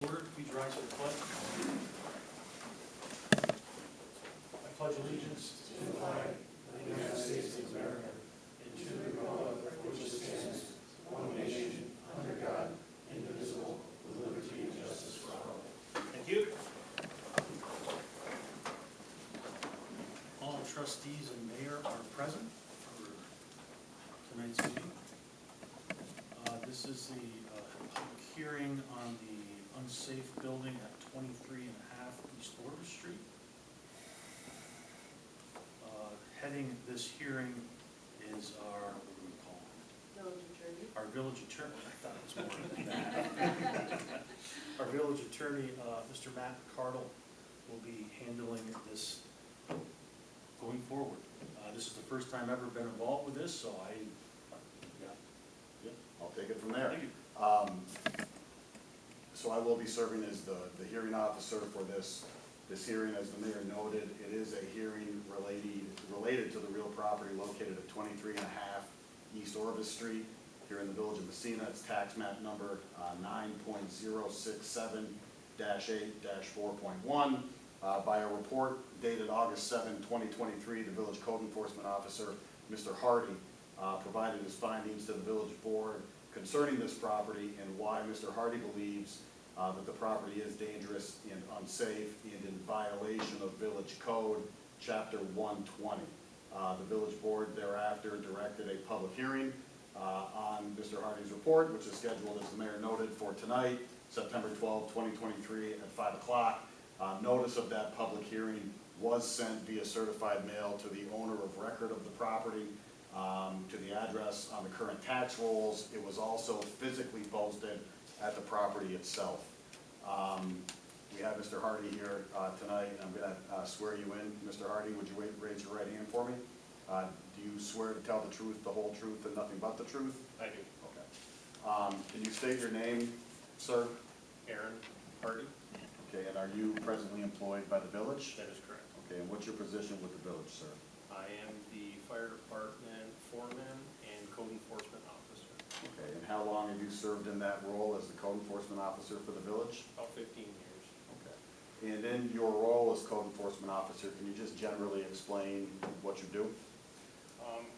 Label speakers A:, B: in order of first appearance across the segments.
A: Order, please rise for the pledge. I pledge allegiance to the flag of the United States of America and to the republic for which it stands, one nation, under God, indivisible, with liberty and justice for all. Thank you. All trustees and mayor are present for tonight's meeting. This is the public hearing on the UNSAFE building at 23.5 East Orvis Street. Heading this hearing is our, what do we call him?
B: Village attorney.
A: Our village attorney. I thought it was more than that. Our village attorney, Mr. Matt Cardle, will be handling this going forward. This is the first time I've ever been involved with this, so
C: I'll take it from there.
A: Thank you.
C: So I will be serving as the hearing officer for this hearing. As the mayor noted, it is a hearing related to the real property located at 23.5 East Orvis Street here in the village of Massena. It's tax map number 9.067-8-4.1. By a report dated August 7, 2023, the village code enforcement officer, Mr. Hardy, provided his findings to the village board concerning this property and why Mr. Hardy believes that the property is dangerous and unsafe and in violation of village code chapter 120. The village board thereafter directed a public hearing on Mr. Hardy's report, which is scheduled, as the mayor noted, for tonight, September 12, 2023 at 5 o'clock. Notice of that public hearing was sent via certified mail to the owner of record of the property, to the address on the current tax rolls. It was also physically posted at the property itself. We have Mr. Hardy here tonight, and I'm going to swear you in. Mr. Hardy, would you raise your right hand for me? Do you swear to tell the truth, the whole truth, and nothing but the truth?
A: I do.
C: Okay. Can you state your name, sir?
A: Aaron Hardy.
C: Okay, and are you presently employed by the village?
A: That is correct.
C: Okay, and what's your position with the village, sir?
A: I am the fire department foreman and code enforcement officer.
C: Okay, and how long have you served in that role as the code enforcement officer for the village?
A: About 15 years.
C: Okay. And in your role as code enforcement officer, can you just generally explain what you do?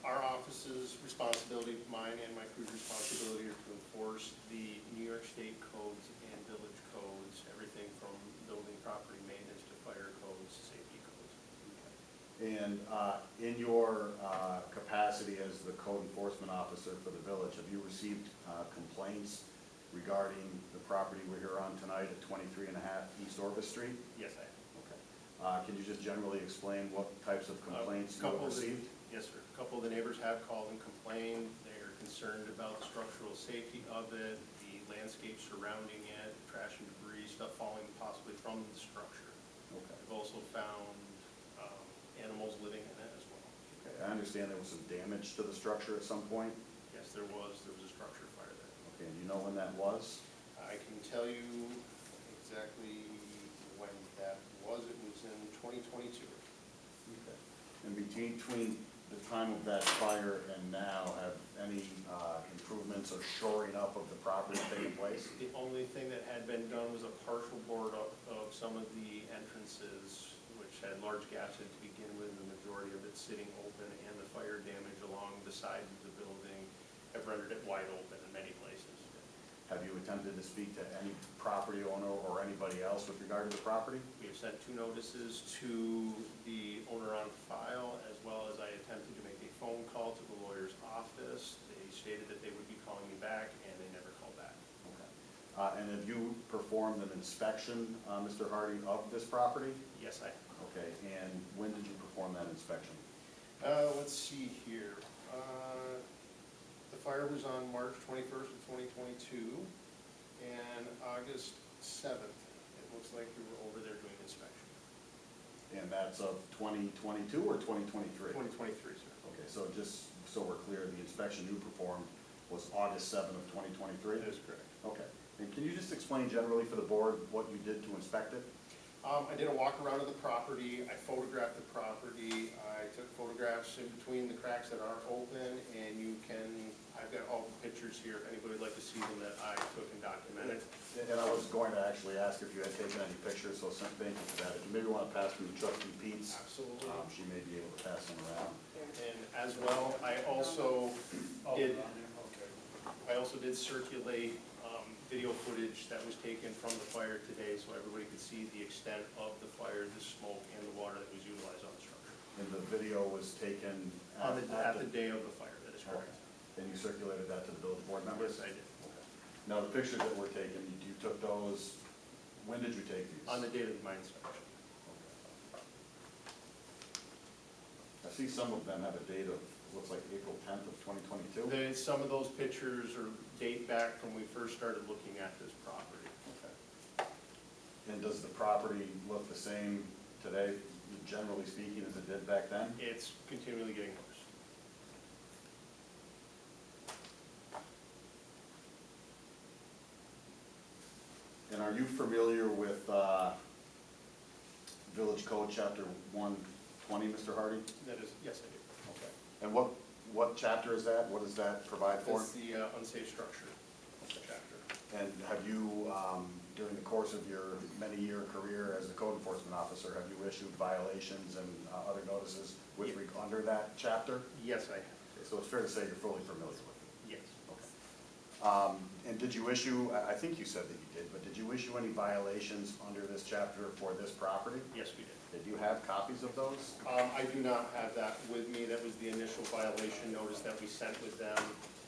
D: Our office's responsibility, mine and my crew's responsibility, are to enforce the New York State codes and village codes, everything from building property maintenance to fire codes, safety codes.
C: And in your capacity as the code enforcement officer for the village, have you received complaints regarding the property we're here on tonight at 23.5 East Orvis Street?
D: Yes, I have.
C: Okay. Can you just generally explain what types of complaints you have received?
D: Yes, sir. A couple of the neighbors have called and complained. They're concerned about the structural safety of it, the landscape surrounding it, trash and debris, stuff falling possibly from the structure.
C: Okay.
D: We've also found animals living in it as well.
C: Okay. I understand there was some damage to the structure at some point.
D: Yes, there was a structure fire there.
C: Okay, and you know when that was?
D: I can tell you exactly when that was. It was in 2022.
C: Okay. And between the time of that fire and now, have any improvements or shoring up of the property taken place?
D: The only thing that had been done was a partial board up of some of the entrances, which had large gaps in it to begin with, the majority of it sitting open, and the fire damage along the sides of the building have rendered it wide open in many places.
C: Have you attempted to speak to any property owner or anybody else with regard to the property?
D: We have sent 2 notices to the owner on file, as well as I attempted to make a phone call to the lawyer's office. They stated that they would be calling me back, and they never called back.
C: Okay. And have you performed an inspection, Mr. Hardy, of this property?
D: Yes, I have.
C: Okay, and when did you perform that inspection?
D: Let's see here. The fire was on March 21st of 2022, and August 7th, it looks like we were over there doing inspection.
C: And that's of 2022 or 2023?
D: 2023, sir.
C: Okay, so just so we're clear, the inspection you performed was August 7th of 2023?
D: That is correct.
C: Okay. And can you just explain generally for the board what you did to inspect it?
D: I did a walk around of the property. I photographed the property. I took photographs in between the cracks that aren't open, and I I've got all the pictures here, if anybody would like to see them that I took and documented.
C: And I was going to actually ask if you had taken any pictures, so thank you for that. If you maybe want to pass them to Trustee Peets,
D: Absolutely.
C: she may be able to pass them around.
D: And as well, I also
A: Oh,
D: did,
A: okay.
D: I also did circulate video footage that was taken from the fire today, so everybody could see the extent of the fire, the smoke, and the water that was utilized on the structure.
C: And the video was taken
D: At the day of the fire, that is correct.
C: And you circulated that to the village board members?
D: Yes, I did.
C: Now, the pictures that were taken, you took those, when did you take these?
D: On the date of my inspection.
C: I see some of them have a date of, looks like April 10th of 2022.
D: Some of those pictures date back from when we first started looking at this property.
C: Okay. And does the property look the same today, generally speaking, as it did back then?
D: It's continually getting worse.
C: And are you familiar with Village Code Chapter 120, Mr. Hardy?
D: That is, yes, I do.
C: Okay. And what chapter is that? What does that provide for?
D: That's the unsafe structure chapter.
C: And have you, during the course of your many-year career as a code enforcement officer, have you issued violations and other notices with under that chapter?
D: Yes, I have.
C: Okay, so it's fair to say you're fully familiar with it?
D: Yes.
C: Okay. And did you issue, I think you said that you did, but did you issue any violations under this chapter for this property?
D: Yes, we did.
C: Did you have copies of those?
D: I do not have that with me. That was the initial violation notice that we sent with them.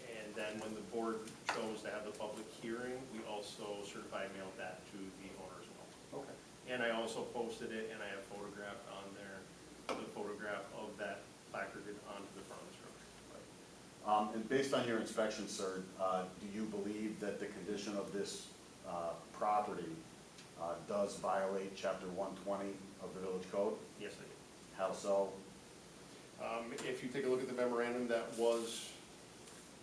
D: And then when the board chose to have the public hearing, we also certified mailed that to the owner as well.
C: Okay.
D: And I also posted it, and I have photographed on there, the photograph of that placarded onto the front of the structure.
C: And based on your inspection, sir, do you believe that the condition of this property does violate Chapter 120 of the Village Code?
D: Yes, I do.
C: How so?
D: If you take a look at the memorandum that was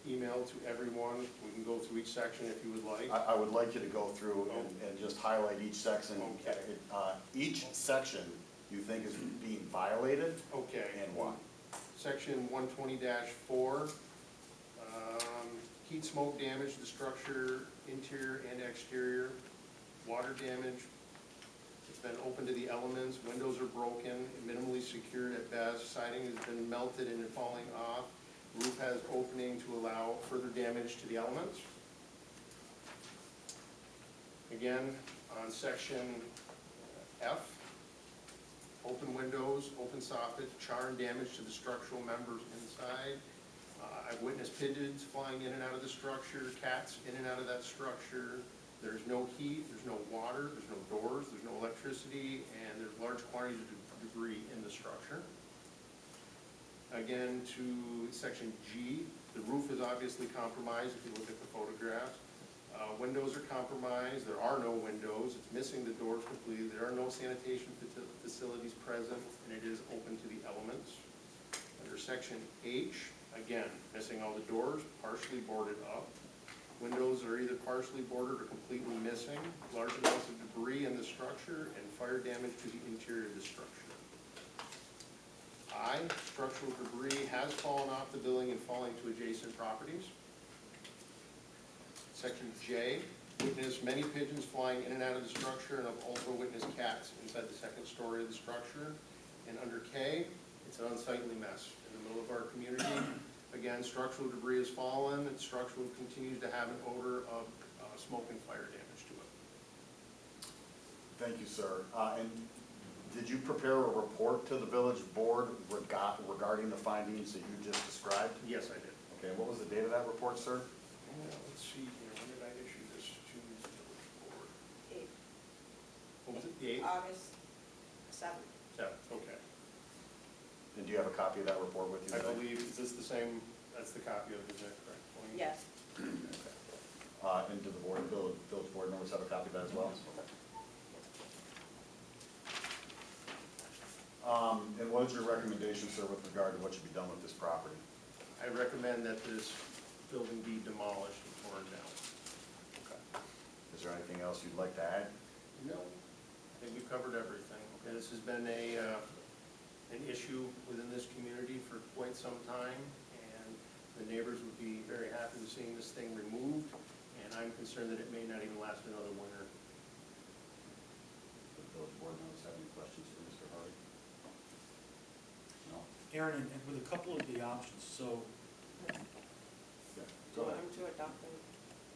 D: emailed to everyone, we can go through each section if you would like.
C: I would like you to go through and just highlight each section.
D: Okay.
C: Each section you think is being violated
D: Okay.
C: and why?
D: Section 120-4, heat smoke damage to the structure, interior and exterior, water damage. It's been open to the elements, windows are broken, minimally secured at best, siding has been melted and falling off, roof has opening to allow further damage to the elements. Again, on section F, open windows, open soffits, char and damage to the structural members inside. I've witnessed pigeons flying in and out of the structure, cats in and out of that structure. There's no heat, there's no water, there's no doors, there's no electricity, and there's large quantities of debris in the structure. Again, to section G, the roof is obviously compromised if you look at the photographs. Windows are compromised, there are no windows, it's missing the doors completely, there are no sanitation facilities present, and it is open to the elements. Under section H, again, missing all the doors, partially boarded up. Windows are either partially boarded or completely missing, large amounts of debris in the structure, and fire damage to the interior of the structure. I, structural debris has fallen off the building and falling to adjacent properties. Section J, witnessed many pigeons flying in and out of the structure, and I've also witnessed cats inside the second story of the structure. And under K, it's an unsightly mess in the middle of our community. Again, structural debris has fallen, and structural continues to have an odor of smoke and fire damage to it.
C: Thank you, sir. And did you prepare a report to the village board regarding the findings that you just described?
D: Yes, I did.
C: Okay, what was the date of that report, sir?
D: Let's see here, when did I issue this to the village board?
B: 8th.
D: What was it, the 8th?
B: August 7th.
D: 7th, okay.
C: And do you have a copy of that report with you
D: I
C: today?
D: believe, is this the same, that's the copy of it, is that correct?
B: Yes.
C: And do the village board members have a copy of that as well? And what is your recommendation, sir, with regard to what should be done with this property?
D: I recommend that this building be demolished and torn down.
C: Okay. Is there anything else you'd like to add?
D: No, I think we've covered everything. Okay, this has been an issue within this community for quite some time, and The neighbors would be very happy with seeing this thing removed, and I'm concerned that it may not even last another winter.
C: The village board members have any questions for Mr. Hardy? No?
A: Aaron, and with a couple of the options, so
C: Yeah.
B: Do
C: Go
B: you want
C: ahead.
B: him to adopt them?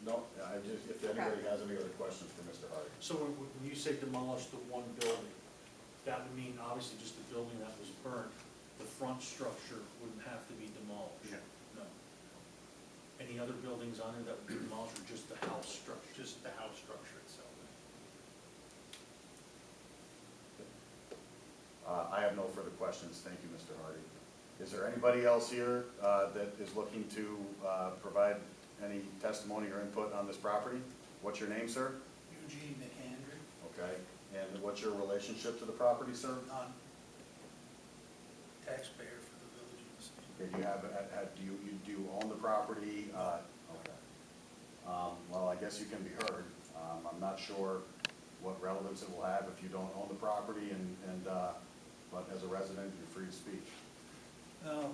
C: No, I just, if anybody has any other questions for Mr. Hardy.
A: So when you say demolish the one building, that would mean obviously just the building that was burnt, the front structure wouldn't have to be demolished?
D: No.
A: No. Any other buildings on there that would be demolished, or just the house structure?
D: Just the house structure itself.
C: I have no further questions. Thank you, Mr. Hardy. Is there anybody else here that is looking to provide any testimony or input on this property? What's your name, sir?
E: Eugene McAndrew,
C: Okay. And what's your relationship to the property, sir?
E: taxpayer for the village of Massena.
C: Okay, do you own the property? Okay. Well, I guess you can be heard. I'm not sure what relevance it will have if you don't own the property, but as a resident, you're free to speak.
E: Now,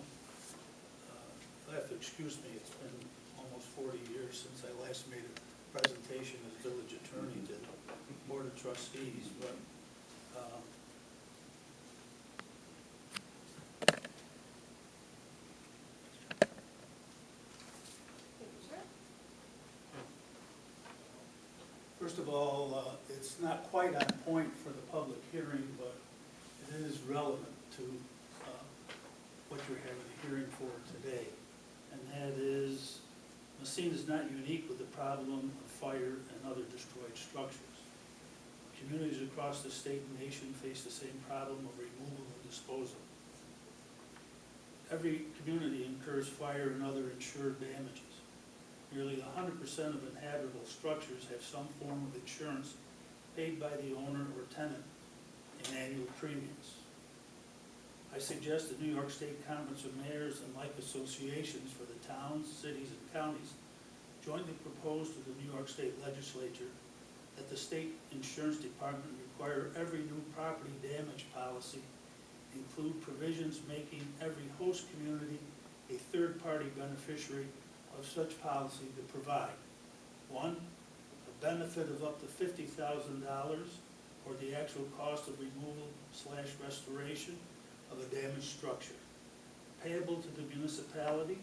E: you'll have to excuse me, it's been almost 40 years since I last made a presentation as village attorney to the board of trustees, but first of all, it's not quite on point for the public hearing, but it is relevant to what you're having a hearing for today. And that is, Massena is not unique with the problem of fire and other destroyed structures. Communities across the state and nation face the same problem of removal and disposal. Every community incurs fire and other insured damages. Nearly 100% of inhabitable structures have some form of insurance paid by the owner or tenant in annual premiums. I suggest the New York State Conference of Mayors and like associations for the towns, cities, and counties jointly propose to the New York State Legislature that the state insurance department require every new property damage policy include provisions making every host community a third-party beneficiary of such policy to provide, 1, a benefit of up to $50,000 or the actual cost of removal/restoration of a damaged structure, payable to the municipality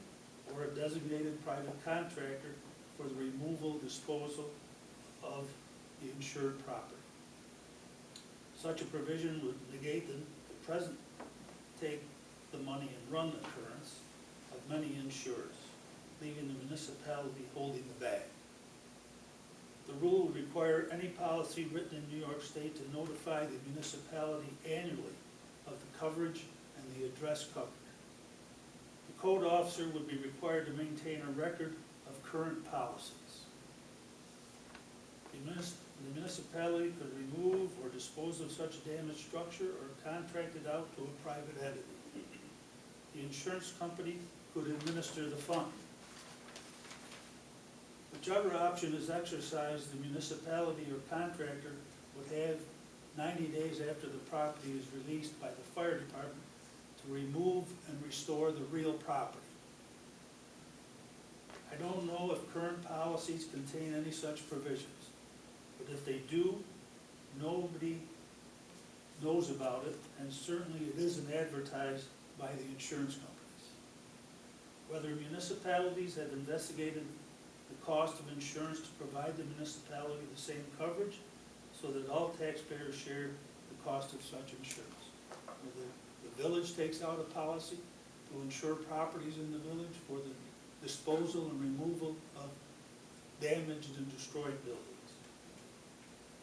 E: or a designated private contractor for the removal, disposal of the insured property. Such a provision would negate the present take the money and run occurrence of many insurers, leaving the municipality holding the bag. The rule would require any policy written in New York State to notify the municipality annually of the coverage and the address covered. The code officer would be required to maintain a record of current policies. The municipality could remove or dispose of such damaged structure or contract it out to a private entity. The insurance company could administer the fund. Whichever option is exercised, the municipality or contractor would have 90 days after the property is released by the fire department to remove and restore the real property. I don't know if current policies contain any such provisions, but if they do, nobody knows about it, and certainly it isn't advertised by the insurance companies. Whether municipalities have investigated the cost of insurance to provide the municipality the same coverage so that all taxpayers share the cost of such insurance. Whether the village takes out a policy to insure properties in the village for the disposal and removal of damaged and destroyed buildings.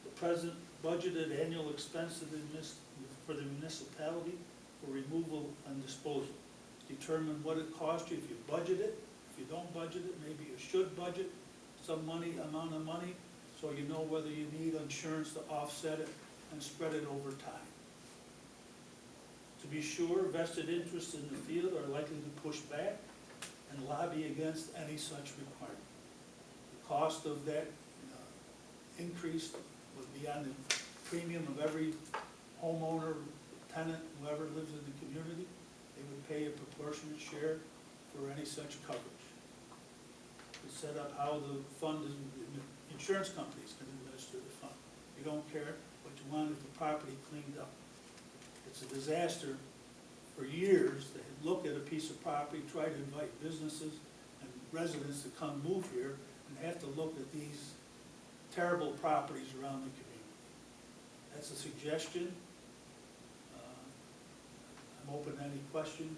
E: The present budgeted annual expense of for the municipality for removal and disposal. Determine what it costs you if you budget it. If you don't budget it, maybe you should budget some amount of money, so you know whether you need insurance to offset it and spread it over time. To be sure, vested interests in the field are likely to push back and lobby against any such requirement. The cost of that increase would be on the premium of every homeowner, tenant, whoever lives in the community. They would pay a proportionate share for any such coverage. To set up how the fund is, insurance companies can administer the fund. You don't care, but you wanted the property cleaned up. It's a disaster for years. They look at a piece of property, try to invite businesses and residents to come move here, and have to look at these terrible properties around the community. That's a suggestion. I'm open to any questions.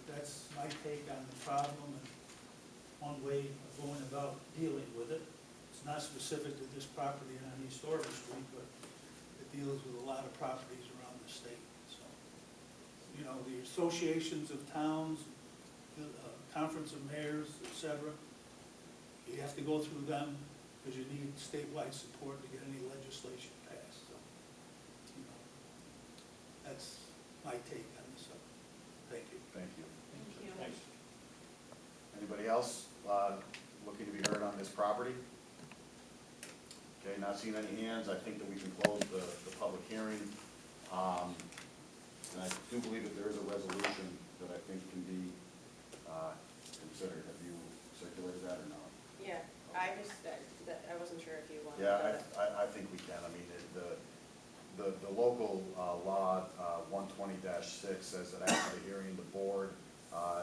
E: But that's my take on the problem and one way of going about dealing with it. It's not specific to this property on East Orvis Street, but it deals with a lot of properties around the state. So, you know, the associations of towns, the conference of mayors, et cetera, you have to go through them because you need statewide support to get any legislation passed. So, you know, that's my take on this subject. Thank you.
C: Thank you.
B: Thank you.
A: Thanks.
C: Anybody else looking to be heard on this property? Okay, not seeing any hands, I think that we can close the public hearing. And I do believe that there is a resolution that I think can be considered. Have you circulated that or not?
B: Yeah, I just, I wasn't sure if you wanted to.
C: Yeah, I think we can. I mean, the local law 120-6 says that after the hearing, the board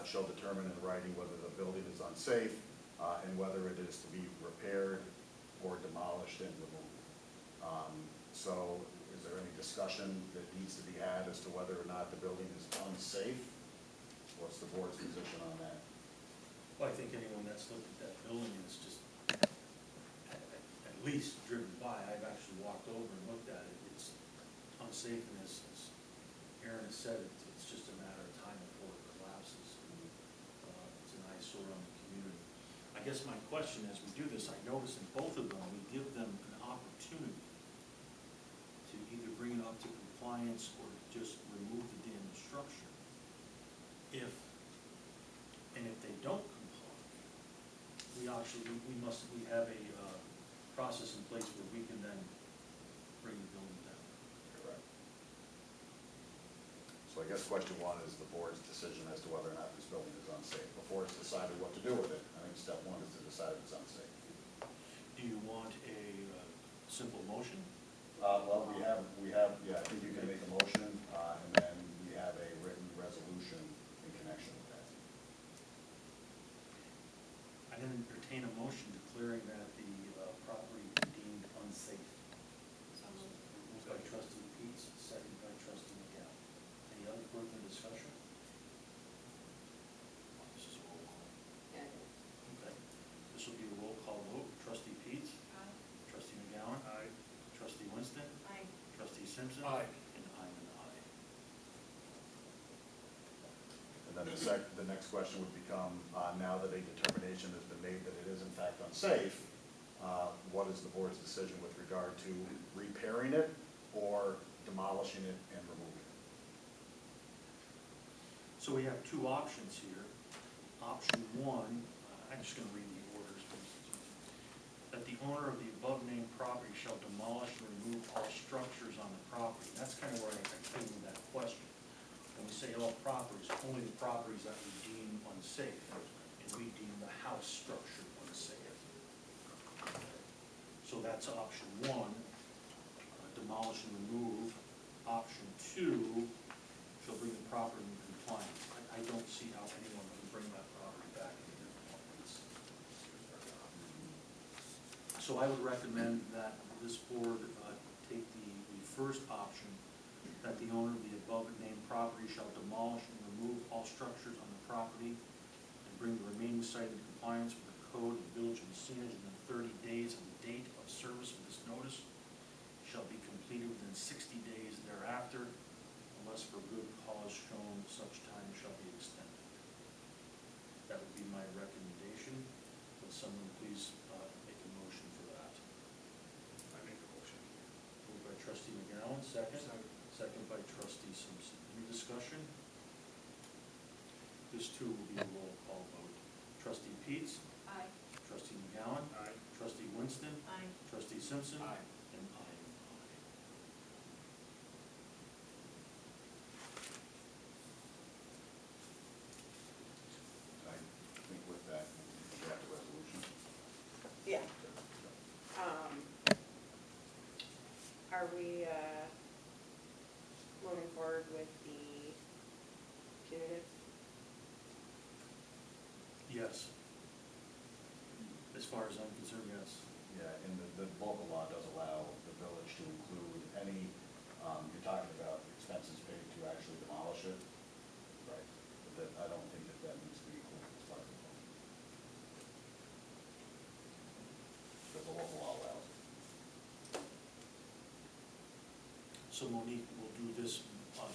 C: shall determine in writing whether the building is unsafe and whether it is to be repaired or demolished and removed. So is there any discussion that needs to be had as to whether or not the building is unsafe? What's the board's position on that?
F: Well, I think anyone that's looked at that building is just at least driven by. I've actually walked over and looked at it. It's unsafe, and as Aaron has said, it's just a matter of time before it collapses. It's an eyesore on the community. I guess my question as we do this, I notice in both of them, we give them an opportunity to either bring it up to compliance or just remove the damaged structure. If they don't comply, we have a process in place where we can then bring the building down.
C: Correct. So I guess question one is the board's decision as to whether or not this building is unsafe. Before it's decided what to do with it, I think step one is to decide if it's unsafe.
F: Do you want a simple motion?
C: Well, we have, yeah, I think you can make a motion, and then we have a written resolution in connection with that.
F: I didn't entertain a motion declaring that the property deemed unsafe.
B: So moved.
F: Moved by trustee Peets, second by trustee McGowan. Any other further discussion? This is a roll call.
B: Yeah.
F: Okay. This will be a roll call vote. Trustee Peets?
B: Aye.
F: Trustee McGowan?
A: Aye.
F: Trustee Winston?
B: Aye.
F: Trustee Simpson?
A: Aye.
F: And I'm an aye.
C: And then the next question would become, now that a determination has been made that it is in fact unsafe, what is the board's decision with regard to repairing it or demolishing it and removing it?
F: So we have two options here. Option one, I'm just going to read the orders. That the owner of the above-named property shall demolish and remove all structures on the property. That's kind of where I came with that question. When we say all properties, only the properties that we deem unsafe, and we deem the house structure unsafe. So that's option one, demolish and remove. Option two, shall bring the property in compliance. I don't see how anyone can bring that property back into compliance. So I would recommend that this board take the first option, that the owner of the above-named property shall demolish and remove all structures on the property and bring the remaining site in compliance with the code of the Village of Massena within 30 days of the date of service of this notice, shall be completed within 60 days thereafter, unless for good cause shown, such time shall be extended. That would be my recommendation. Would someone please make a motion for that?
A: I make a motion.
F: Moved by trustee McGowan, second. Second by trustee Simpson. Any discussion? This too will be a roll call vote. Trustee Peets?
B: Aye.
F: Trustee McGowan?
A: Aye.
F: Trustee Winston?
B: Aye.
F: Trustee Simpson?
A: Aye.
F: And I am aye.
B: are we, moving forward with the punitive?
F: Yes. As far as I'm concerned, yes.
C: Yeah, and the local law does allow the village to include any, you're talking about expenses paid to actually demolish it. Right. That, I don't think that that needs to be included as part of the law. Because the local law allows it.
F: So Monique, we'll do this,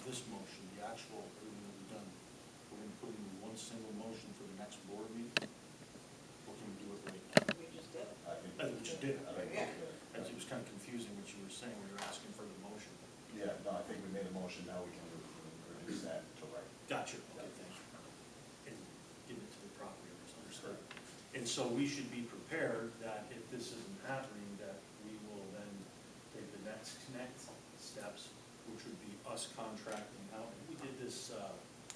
F: this motion, the actual, everything that we've done, we're gonna put it in one single motion for the next board meeting? Or can we do it right now?
B: We just did.
C: I think.
F: I think we should do it.
C: I think we
B: Yeah.
C: should.
F: It was kind of confusing what you were saying, when you were asking for the motion.
C: Yeah, no, I think we made a motion, now we can reduce that to right.
F: Gotcha, okay, thank you. And give it to the property owners, understood. And so we should be prepared that if this isn't happening, that we will then take the next steps, which would be us contracting out. We did this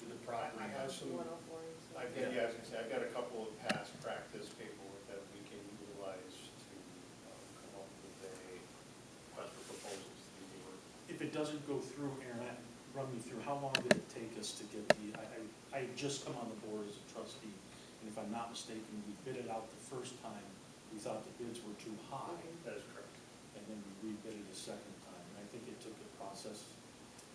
F: with the property.
A: I have some,
B: 104.
A: I've got, yeah, I was gonna say, I've got a couple of past practice paperwork that we can utilize to come up with a request for proposals to the board.
F: If it doesn't go through, Aaron, run me through, how long did it take us to get the, I had just come on the board as a trustee, and if I'm not mistaken, we bid it out the first time, we thought the bids were too high,
A: That is correct.
F: and then we rebid it a second time, and I think it took a process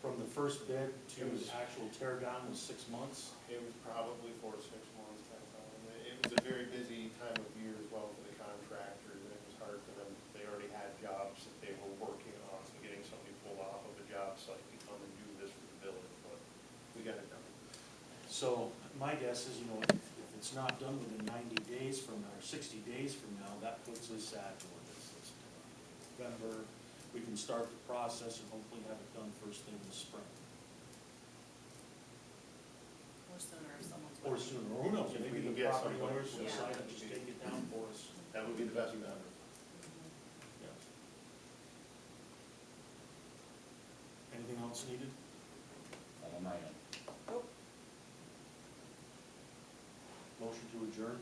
F: from the first bid to actual tear down was 6 months.
A: It was probably 4 to 6 months, kind of time. It was a very busy time of year as well for the contractors, and it was hard for them. They already had jobs that they were working on, so getting somebody pulled off of a job site to come and do this for the village, but we got it done.
F: So my guess is, if it's not done within 90 days from now, or 60 days from now, that puts us at, what is this, November. We can start the process and hopefully have it done first thing in the spring.
G: Or sooner if someone's.
F: Or sooner, or who knows,
A: If
F: maybe
A: we can
F: the
A: get
F: property
A: somebody
F: owners will
A: sooner.
F: decide to just take it down for us.
A: That would be the best bet.
F: Yes. Anything else needed?
C: I don't mind it.
B: Nope.
F: Motion to adjourn?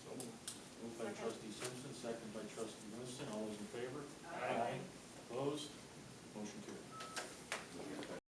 A: So
F: Moved by
B: Second.
F: trustee Simpson, second by trustee Winston, all those in favor?
B: Aye.
F: Opposed? Motion carried.